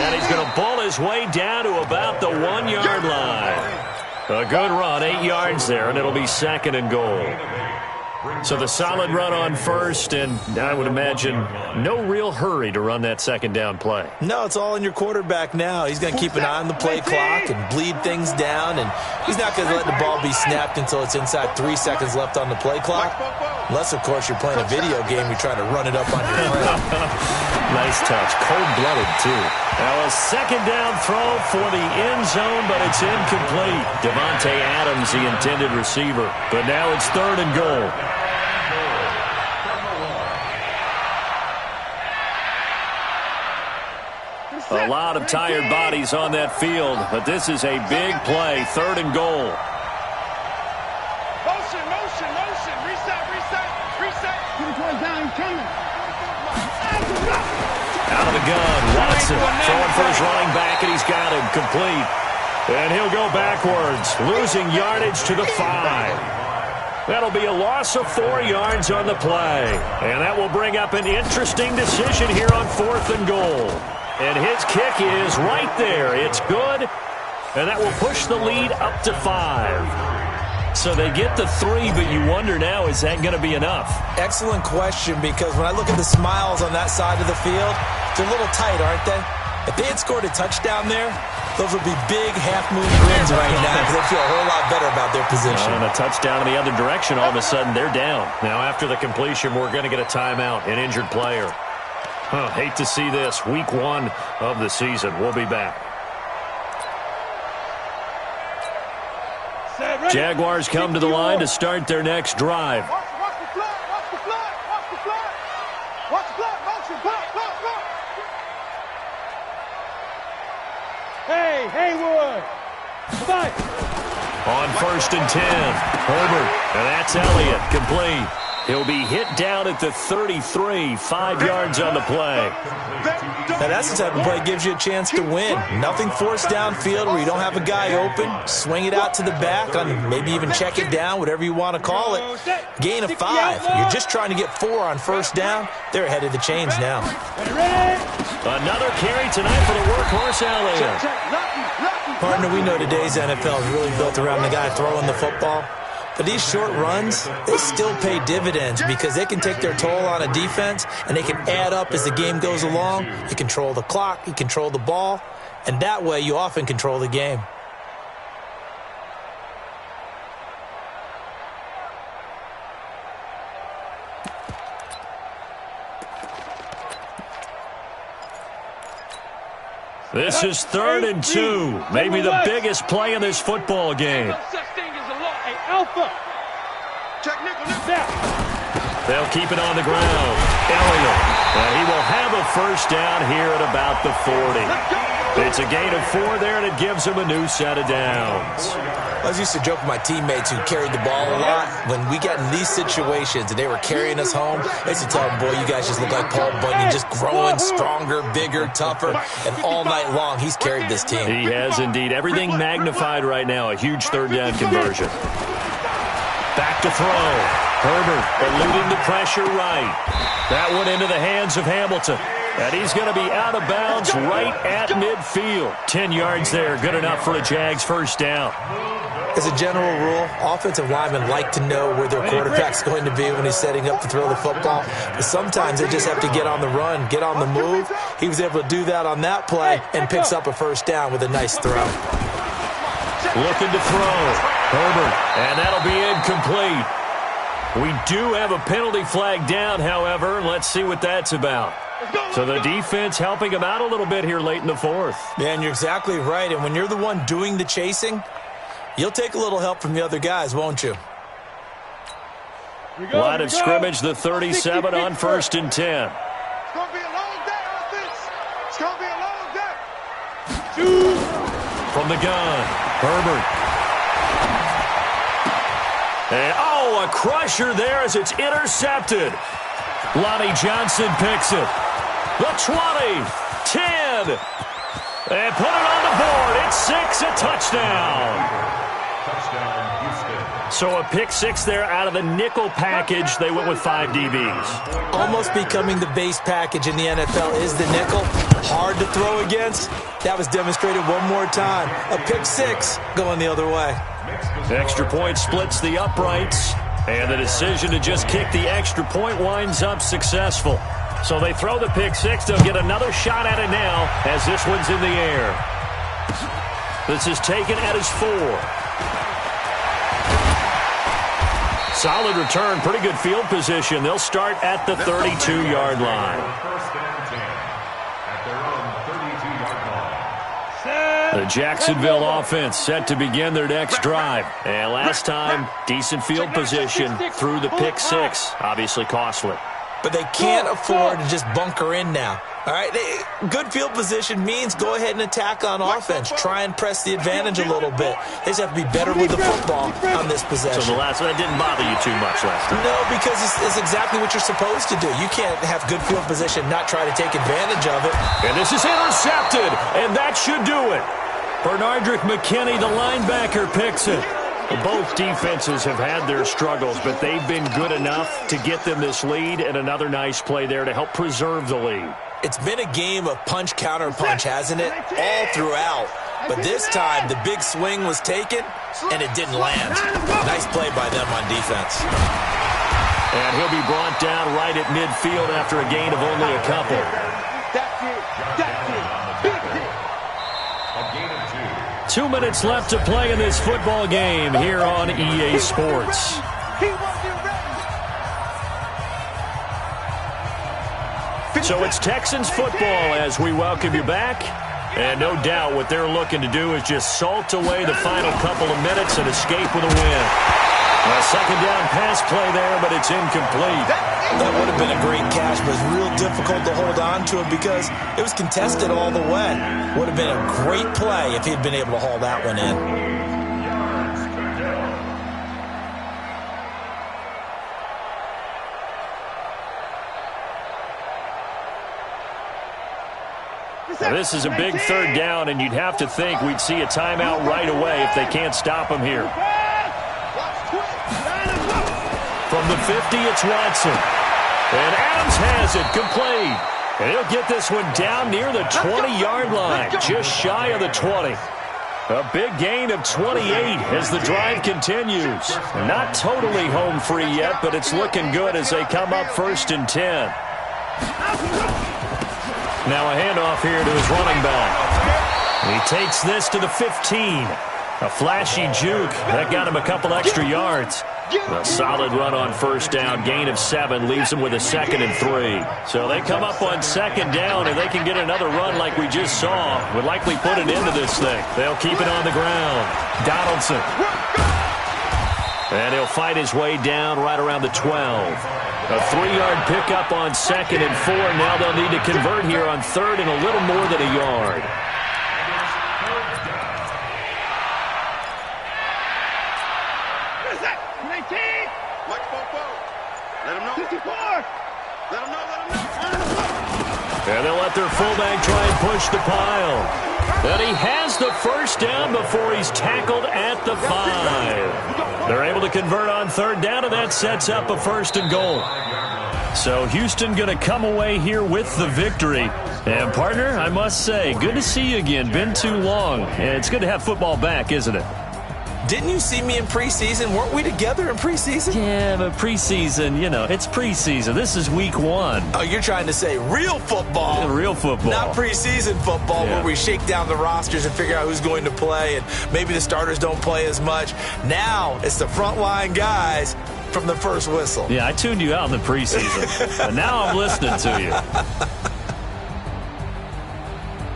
And he's going to ball his his way down to about the 1-yard line. A good run, 8 yards there, and it'll be 2nd and goal. So the solid run on first, and I would imagine no real hurry to run that 2nd down play. No, it's all in your quarterback now. He's going to keep an eye on the play clock and bleed things down, and he's not going to let the ball be snapped until it's inside 3 seconds left on the play clock. Unless, of course, you're playing a video game, you're trying to run it up on your friend. Nice touch. Cold-blooded, too. Now a 2nd down throw for the end zone, but it's incomplete. Devontae Adams, the intended receiver. But now it's 3rd and goal. A lot of tired bodies on that field, but this is a big play. 3rd and goal. Motion, motion, motion. Reset, reset, reset. Down, coming. Out of the gun, Watson throwing for his running back, and he's got him complete. And he'll go backwards, losing yardage to the 5. That'll be a loss of 4 yards on the play. And that will bring up an interesting decision here on 4th and goal. And his kick is right there. It's good. And that will push the lead up to 5. So they get the 3, but you wonder now, is that going to be enough? Excellent question, because when I look at the smiles on that side of the field, they're a little tight, aren't they? If they had scored a touchdown there, those would be big half-moon grins right now, because they feel a whole lot better about their position. And a touchdown in the other direction, all of a sudden they're down. Now after the completion, we're going to get a timeout, an injured player. Hate to see this. Week 1 of the season. We'll be back. Jaguars come to the line to start their next drive. Watch the flag, watch the flag, watch the flag. Watch the flag, motion, block, block, block. Hey, Haywood. Fight. On 1st and 10, Herbert, and that's Elliott, complete. He'll be hit down at the 33, 5 yards on the play. Now that's the type of play that gives you a chance to win. Nothing forced downfield where you don't have a guy open. Swing it out to the back, on maybe even check it down, whatever you want to call it. Gain of 5. You're just trying to get 4 on 1st down. They're ahead of the chains now. Another carry tonight for the workhorse Elliott. Partner, we know today's NFL is really built around the guy throwing the football. But these short runs, they still pay dividends because they can take their toll on a defense, and they can add up as the game goes along. You control the clock, you control the ball, and that way you often control the game. This is 3rd and 2, maybe the biggest play in this football game. No such thing as a law. Hey, Alpha. Check nickel, nickel. They'll keep it on the ground. Elliott, and he will have a 1st down here at about the 40. It's a gain of 4 there, and it gives him a new set of downs. I was used to joke with my teammates who carried the ball a lot. When we got in these situations and they were carrying us home, I used to tell them, boy, you guys just look like Paul Bunyan, just growing stronger, bigger, tougher. And all night long, he's carried this team. He has indeed. Everything magnified right now. A huge 3rd down conversion. Back to throw. Herbert eluding the pressure right. That one into the hands of Hamilton. And he's going to be out of bounds right at midfield. 10 yards there. Good enough for a Jags 1st down. As a general rule, offensive linemen like to know where their quarterback's going to be when he's setting up to throw the football. But sometimes they just have to get on the run, get on the move. He was able to do that on that play and picks up a 1st down with a nice throw. Looking to throw. Herbert, and that'll be incomplete. We do have a penalty flag down, however. Let's see what that's about. So the defense helping him out a little bit here late in the 4th. Man, you're exactly right. And when you're the one doing the chasing, you'll take a little help from the other guys, won't you? Line of scrimmage, the 37 on 1st and 10. It's going to be a long day, offense. It's going to be a long day. From the gun, Herbert. And, a crusher there as it's intercepted. Lonnie Johnson picks it. The 20, 10, and put it on the board. It's 6, a touchdown. Touchdown, Houston. So a pick six there out of the nickel package. They went with 5 DBs. Almost becoming the base package in the NFL is the nickel. Hard to throw against. That was demonstrated one more time. A pick six going the other way. Extra point splits the uprights. And the decision to just kick the extra point winds up successful. So they throw the pick six. They'll get another shot at it now as this one's in the air. This is taken at his 4. Solid return, pretty good field position. They'll start at the 32-yard line. First and 10 at their own 32-yard line. The Jacksonville offense set to begin their next drive. And last time, decent field position through the pick six. Obviously costly. But they can't afford to just bunker in now. All right, good field position means go ahead and attack on offense. Try and press the advantage a little bit. They just have to be better with the football on this possession. So the last one, that didn't bother you too much last time? No, because it's exactly what you're supposed to do. You can't have good field position, not try to take advantage of it. And this is intercepted, and that should do it. Bernardrick McKinney, the linebacker, picks it. Both defenses have had their struggles, but they've been good enough to get them this lead, and another nice play there to help preserve the lead. It's been a game of punch-counter-punch, hasn't it? All throughout. But this time, the big swing was taken, and it didn't land. Nice play by them on defense. And he'll be brought down right at midfield after a gain of only a couple. That's it. That's it. Big hit. A gain of 2. 2 minutes left to play in this football game here on EA Sports. He wasn't ready. So it's Texans football as we welcome you back. And no doubt what they're looking to do is just salt away the final couple of minutes and escape with a win. A second down pass play there, but it's incomplete. That would have been a great catch, but it's real difficult to hold on to it because it was contested all the way. Would have been a great play if he'd been able to haul that one in. Now, this is a big third down, and you'd have to think we'd see a timeout right away if they can't stop him here. From the 50, it's Watson. And Adams has it, complete. And he'll get this one down near the 20-yard line, just shy of the 20. A big gain of 28 as the drive continues. Not totally home free yet, but it's looking good as they come up 1st and 10. Now a handoff here to his running back. He takes this to the 15. A flashy juke. That got him a couple extra yards. A solid run on 1st down. Gain of 7 leaves him with a 2nd and 3. So they come up on 2nd down, and they can get another run like we just saw. Would likely put an end to this thing. They'll keep it on the ground. Donaldson. And he'll fight his way down right around the 12. A 3-yard pickup on 2nd and 4. Now they'll need to convert here on 3rd and a little more than a yard. And they'll let their fullback try and push the pile. And he has the 1st down before he's tackled at the 5. They're able to convert on 3rd down, and that sets up a 1st and goal. So Houston going to come away here with the victory. And, partner, I must say, good to see you again. Been too long. And it's good to have football back, isn't it? Didn't you see me in preseason? Weren't we together in preseason? Yeah, but preseason, you know, it's preseason. This is week 1. Oh, you're trying to say real football. Yeah, real football. Not preseason football where we shake down the rosters and figure out who's going to play, and maybe the starters don't play as much. Now it's the frontline guys from the first whistle. Yeah, I tuned you out in the preseason, but now I'm listening to you.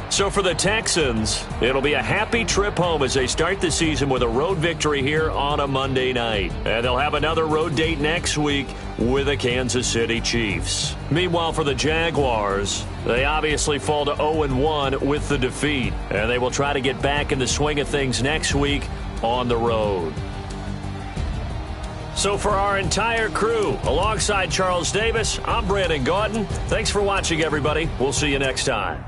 So for the Texans, it'll be a happy trip home as they start the season with a road victory here on a Monday night. And they'll have another road date next week with the Kansas City Chiefs. Meanwhile, for the Jaguars, they obviously fall to 0-1 with the defeat. And they will try to get back in the swing of things next week on the road. So for our entire crew, alongside Charles Davis, I'm Brandon Gaudin. Thanks for watching, everybody. We'll see you next time.